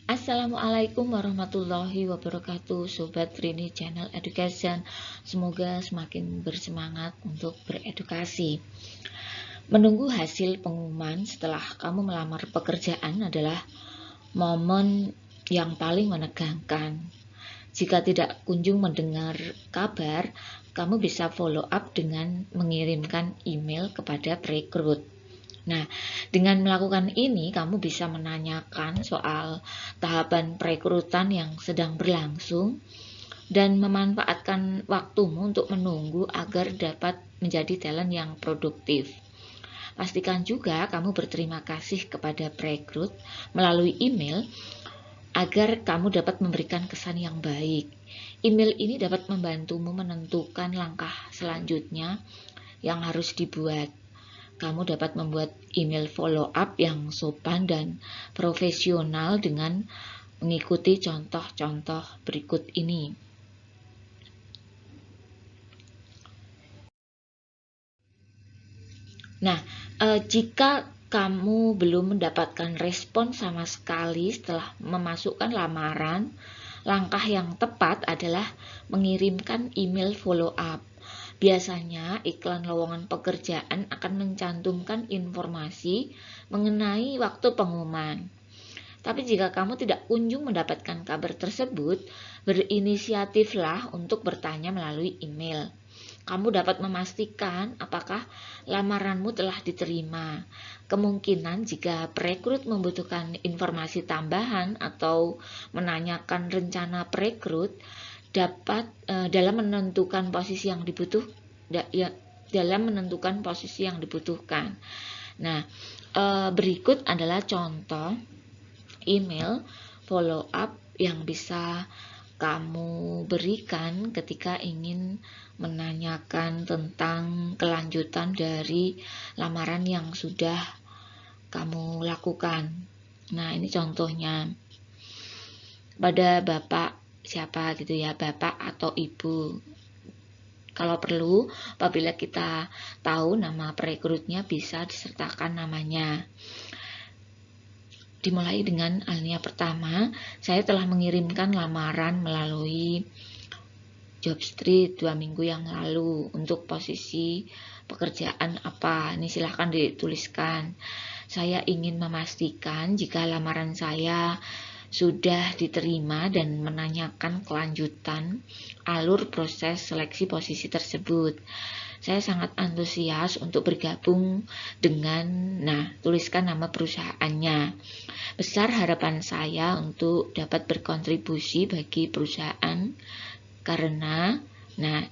Assalamualaikum warahmatullahi wabarakatuh, Sobat Rini Channel Education. Semoga semakin bersemangat untuk beredukasi. Menunggu hasil pengumuman setelah kamu melamar pekerjaan adalah momen yang paling menegangkan. Jika tidak kunjung mendengar kabar, kamu bisa follow up dengan mengirimkan email kepada perekrut. Nah, dengan melakukan ini, kamu bisa menanyakan soal tahapan perekrutan yang sedang berlangsung dan memanfaatkan waktumu untuk menunggu agar dapat menjadi talent yang produktif. Pastikan juga kamu berterima kasih kepada perekrut melalui email agar kamu dapat memberikan kesan yang baik. Email ini dapat membantumu menentukan langkah selanjutnya yang harus dibuat. Kamu dapat membuat email follow up yang sopan dan profesional dengan mengikuti contoh-contoh berikut ini. Nah, jika kamu belum mendapatkan respon sama sekali setelah memasukkan lamaran, langkah yang tepat adalah mengirimkan email follow up. Biasanya iklan lowongan pekerjaan akan mencantumkan informasi mengenai waktu pengumuman. Tapi jika kamu tidak kunjung mendapatkan kabar tersebut, berinisiatiflah untuk bertanya melalui email. Kamu dapat memastikan apakah lamaranmu telah diterima. Kemungkinan jika perekrut membutuhkan informasi tambahan atau menanyakan rencana perekrut dalam menentukan posisi yang dibutuhkan. Nah, berikut adalah contoh email follow up yang bisa kamu berikan ketika ingin menanyakan tentang kelanjutan dari lamaran yang sudah kamu lakukan. Nah, ini contohnya. Pada Bapak siapa gitu ya, Bapak atau Ibu. Kalau perlu, apabila kita tahu nama perekrutnya, bisa disertakan namanya. Dimulai dengan alinea pertama, saya telah mengirimkan lamaran melalui Jobstreet 2 minggu yang lalu untuk posisi pekerjaan apa. Ini silahkan dituliskan. Saya ingin memastikan jika lamaran saya sudah diterima dan menanyakan kelanjutan alur proses seleksi posisi tersebut. Saya sangat antusias untuk bergabung dengan, tuliskan nama perusahaannya. Besar harapan saya untuk dapat berkontribusi bagi perusahaan karena,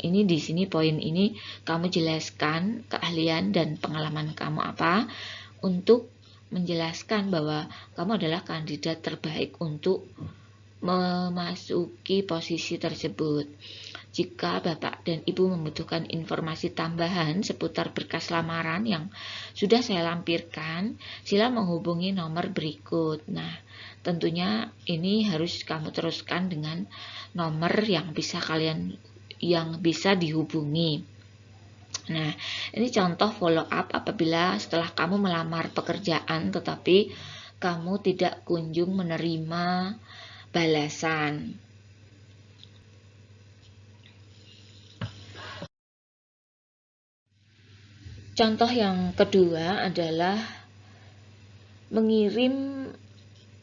ini di sini poin ini kamu jelaskan keahlian dan pengalaman kamu apa untuk menjelaskan bahwa kamu adalah kandidat terbaik untuk memasuki posisi tersebut. Jika Bapak dan Ibu membutuhkan informasi tambahan seputar berkas lamaran yang sudah saya lampirkan, sila menghubungi nomor berikut. Nah, tentunya ini harus kamu teruskan dengan nomor yang bisa dihubungi. Nah, ini contoh follow up apabila setelah kamu melamar pekerjaan tetapi kamu tidak kunjung menerima balasan. Contoh yang kedua adalah mengirim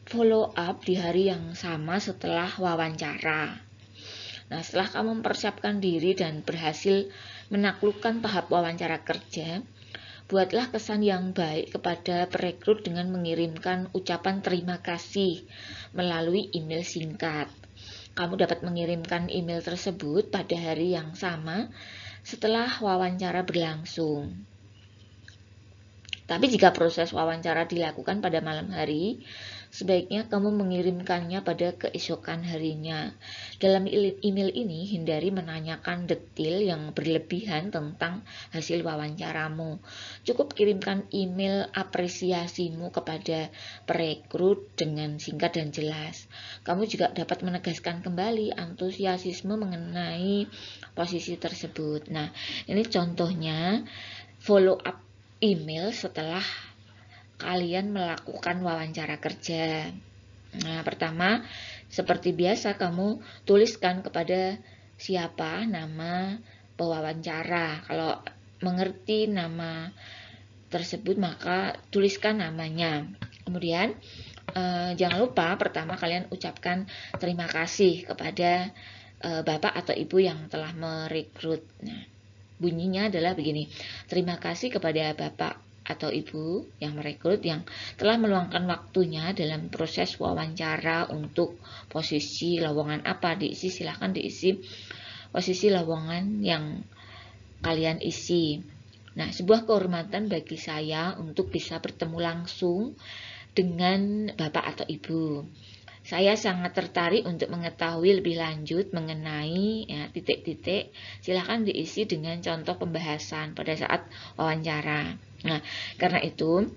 follow up di hari yang sama setelah wawancara. Nah, setelah kamu mempersiapkan diri dan berhasil menaklukkan tahap wawancara kerja, buatlah kesan yang baik kepada perekrut dengan mengirimkan ucapan terima kasih melalui email singkat. Kamu dapat mengirimkan email tersebut pada hari yang sama setelah wawancara berlangsung. Tapi jika proses wawancara dilakukan pada malam hari, sebaiknya kamu mengirimkannya pada keesokan harinya. Dalam email ini, hindari menanyakan detail yang berlebihan tentang hasil wawancaramu. Cukup kirimkan email apresiasimu kepada perekrut dengan singkat dan jelas. Kamu juga dapat menegaskan kembali antusiasme mengenai posisi tersebut. Nah, ini contohnya follow up email setelah kalian melakukan wawancara kerja. Nah, pertama, seperti biasa kamu tuliskan kepada siapa nama pewawancara. Kalau mengerti nama tersebut maka tuliskan namanya. Kemudian jangan lupa pertama kalian ucapkan terima kasih kepada bapak atau ibu yang telah merekrut. Nah, bunyinya adalah begini. Terima kasih kepada bapak atau ibu yang merekrut yang telah meluangkan waktunya dalam proses wawancara untuk posisi lowongan apa diisi, silahkan diisi posisi lowongan yang kalian isi. Nah, sebuah kehormatan bagi saya untuk bisa bertemu langsung dengan bapak atau ibu. Saya sangat tertarik untuk mengetahui lebih lanjut mengenai titik-titik. Silahkan diisi dengan contoh pembahasan pada saat wawancara. Nah, karena itu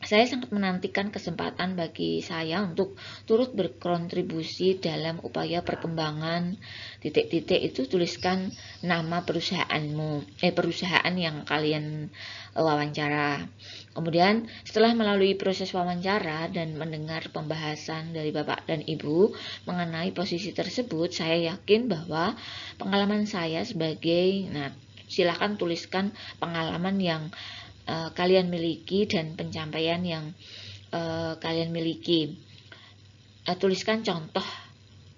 saya sangat menantikan kesempatan bagi saya untuk turut berkontribusi dalam upaya perkembangan titik-titik itu. Tuliskan nama perusahaanmu, perusahaan yang kalian wawancara. Kemudian setelah melalui proses wawancara dan mendengar pembahasan dari Bapak dan Ibu mengenai posisi tersebut, saya yakin bahwa pengalaman saya sebagai, silakan tuliskan pengalaman yang kalian miliki dan pencapaian yang kalian miliki. Tuliskan contoh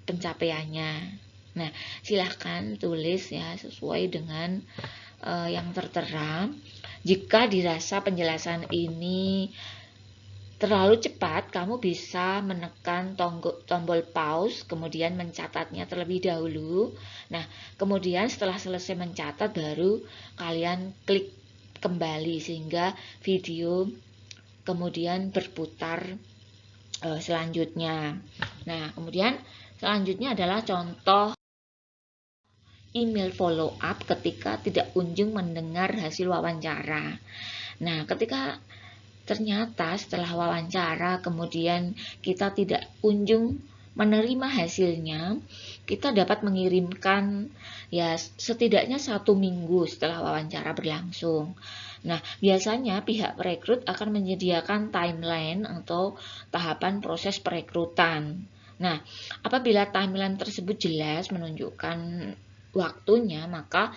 pencapaiannya. Nah, silahkan tulis ya sesuai dengan yang tertera. Jika dirasa penjelasan ini terlalu cepat, kamu bisa menekan tombol pause, kemudian mencatatnya terlebih dahulu. Nah, kemudian setelah selesai mencatat, baru kalian klik kembali sehingga video kemudian berputar selanjutnya. Nah, kemudian selanjutnya adalah contoh email follow up ketika tidak kunjung mendengar hasil wawancara. Nah, ketika ternyata setelah wawancara kemudian kita tidak kunjung menerima hasilnya, kita dapat mengirimkan ya setidaknya 1 minggu setelah wawancara berlangsung. Nah, biasanya pihak perekrut akan menyediakan timeline atau tahapan proses perekrutan. Nah, apabila timeline tersebut jelas menunjukkan waktunya, maka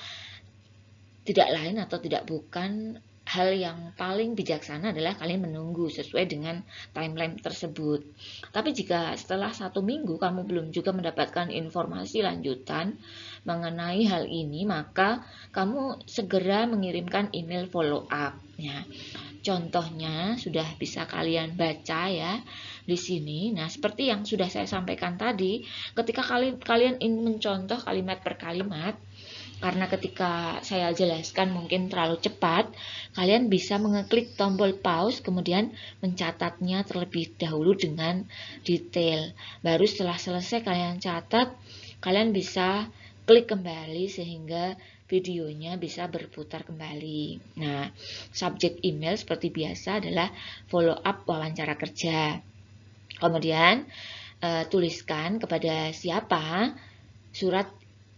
tidak lain atau tidak bukan hal yang paling bijaksana adalah kalian menunggu sesuai dengan timeline tersebut. Tapi jika setelah 1 minggu kamu belum juga mendapatkan informasi lanjutan mengenai hal ini, maka kamu segera mengirimkan email follow up ya. Contohnya sudah bisa kalian baca ya di sini. Nah, seperti yang sudah saya sampaikan tadi, ketika kalian ingin mencontoh kalimat per kalimat, karena ketika saya jelaskan mungkin terlalu cepat, kalian bisa mengeklik tombol pause kemudian mencatatnya terlebih dahulu dengan detail. Baru setelah selesai kalian catat, kalian bisa klik kembali sehingga videonya bisa berputar kembali. Nah, subjek email seperti biasa adalah follow up wawancara kerja. Kemudian tuliskan kepada siapa surat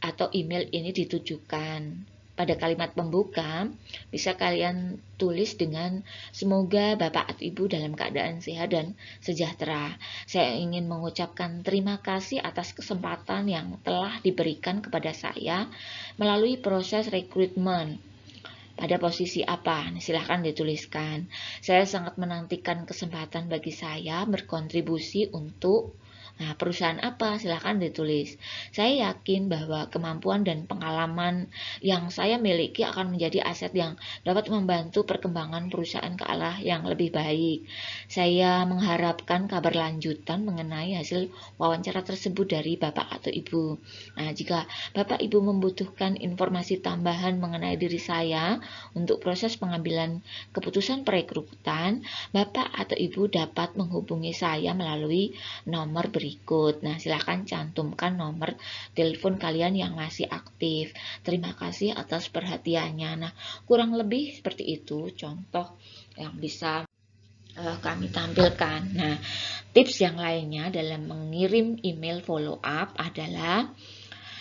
atau email ini ditujukan. Pada kalimat pembuka bisa kalian tulis dengan semoga Bapak atau Ibu dalam keadaan sehat dan sejahtera. Saya ingin mengucapkan terima kasih atas kesempatan yang telah diberikan kepada saya melalui proses rekrutmen. Pada posisi apa? Silahkan dituliskan. Saya sangat menantikan kesempatan bagi saya berkontribusi untuk perusahaan apa? Silahkan ditulis. Saya yakin bahwa kemampuan dan pengalaman yang saya miliki akan menjadi aset yang dapat membantu perkembangan perusahaan ke arah yang lebih baik. Saya mengharapkan kabar lanjutan mengenai hasil wawancara tersebut dari Bapak atau Ibu. Nah, jika Bapak Ibu membutuhkan informasi tambahan mengenai diri saya untuk proses pengambilan keputusan perekrutan, Bapak atau Ibu dapat menghubungi saya melalui nomor berikut. Nah, silahkan cantumkan nomor telepon kalian yang masih aktif. Terima kasih atas perhatiannya. Nah, kurang lebih seperti itu contoh yang bisa kami tampilkan. Nah, tips yang lainnya dalam mengirim email follow up adalah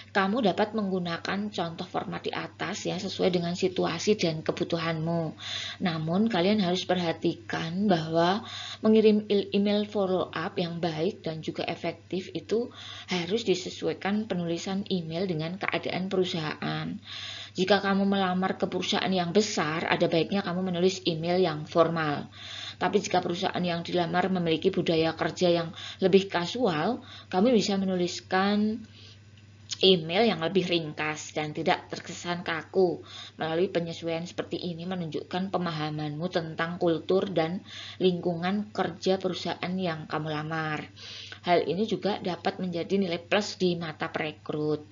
kamu dapat menggunakan contoh format di atas ya, sesuai dengan situasi dan kebutuhanmu. Namun kalian harus perhatikan bahwa mengirim email follow up yang baik dan juga efektif itu harus disesuaikan penulisan email dengan keadaan perusahaan. Jika kamu melamar ke perusahaan yang besar, ada baiknya kamu menulis email yang formal. Tapi jika perusahaan yang dilamar memiliki budaya kerja yang lebih kasual, kamu bisa menuliskan email yang lebih ringkas dan tidak terkesan kaku. Melalui penyesuaian seperti ini menunjukkan pemahamanmu tentang kultur dan lingkungan kerja perusahaan yang kamu lamar. Hal ini juga dapat menjadi nilai plus di mata perekrut.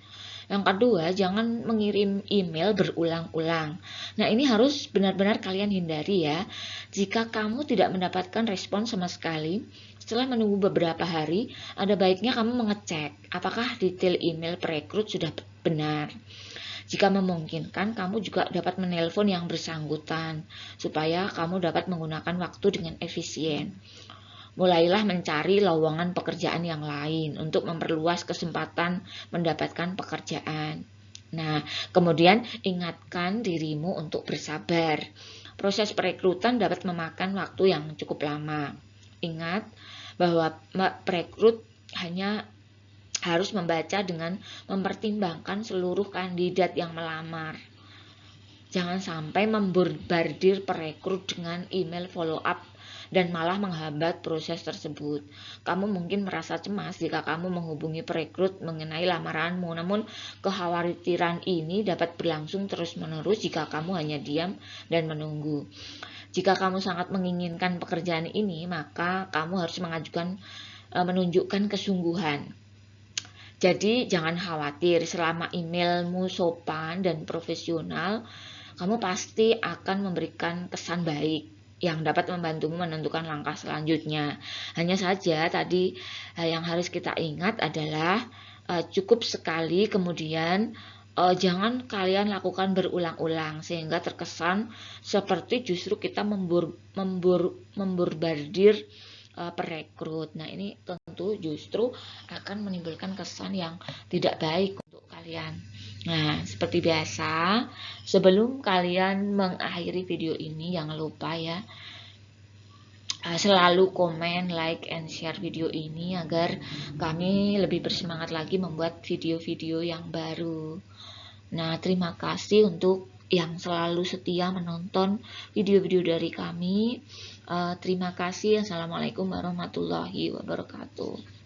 Yang kedua, jangan mengirim email berulang-ulang. Nah, ini harus benar-benar kalian hindari ya. Jika kamu tidak mendapatkan respon sama sekali, setelah menunggu beberapa hari, ada baiknya kamu mengecek apakah detail email perekrut sudah benar. Jika memungkinkan, kamu juga dapat menelpon yang bersangkutan, supaya kamu dapat menggunakan waktu dengan efisien. Mulailah mencari lowongan pekerjaan yang lain untuk memperluas kesempatan mendapatkan pekerjaan. Nah, kemudian ingatkan dirimu untuk bersabar. Proses perekrutan dapat memakan waktu yang cukup lama. Ingat bahwa perekrut hanya harus membaca dengan mempertimbangkan seluruh kandidat yang melamar. Jangan sampai membombardir perekrut dengan email follow up dan malah menghambat proses tersebut. Kamu mungkin merasa cemas jika kamu menghubungi perekrut mengenai lamaranmu, namun kekhawatiran ini dapat berlangsung terus-menerus jika kamu hanya diam dan menunggu. Jika kamu sangat menginginkan pekerjaan ini, maka kamu harus menunjukkan kesungguhan. Jadi jangan khawatir, selama emailmu sopan dan profesional, kamu pasti akan memberikan kesan baik yang dapat membantumu menentukan langkah selanjutnya. Hanya saja tadi yang harus kita ingat adalah cukup sekali, kemudian jangan kalian lakukan berulang-ulang sehingga terkesan seperti justru kita memborbardir perekrut. Nah, ini tentu justru akan menimbulkan kesan yang tidak baik untuk kalian. Nah, seperti biasa, sebelum kalian mengakhiri video ini, jangan lupa ya, selalu komen, like, and share video ini agar kami lebih bersemangat lagi membuat video-video yang baru. Nah, terima kasih untuk yang selalu setia menonton video-video dari kami. Terima kasih. Assalamualaikum warahmatullahi wabarakatuh.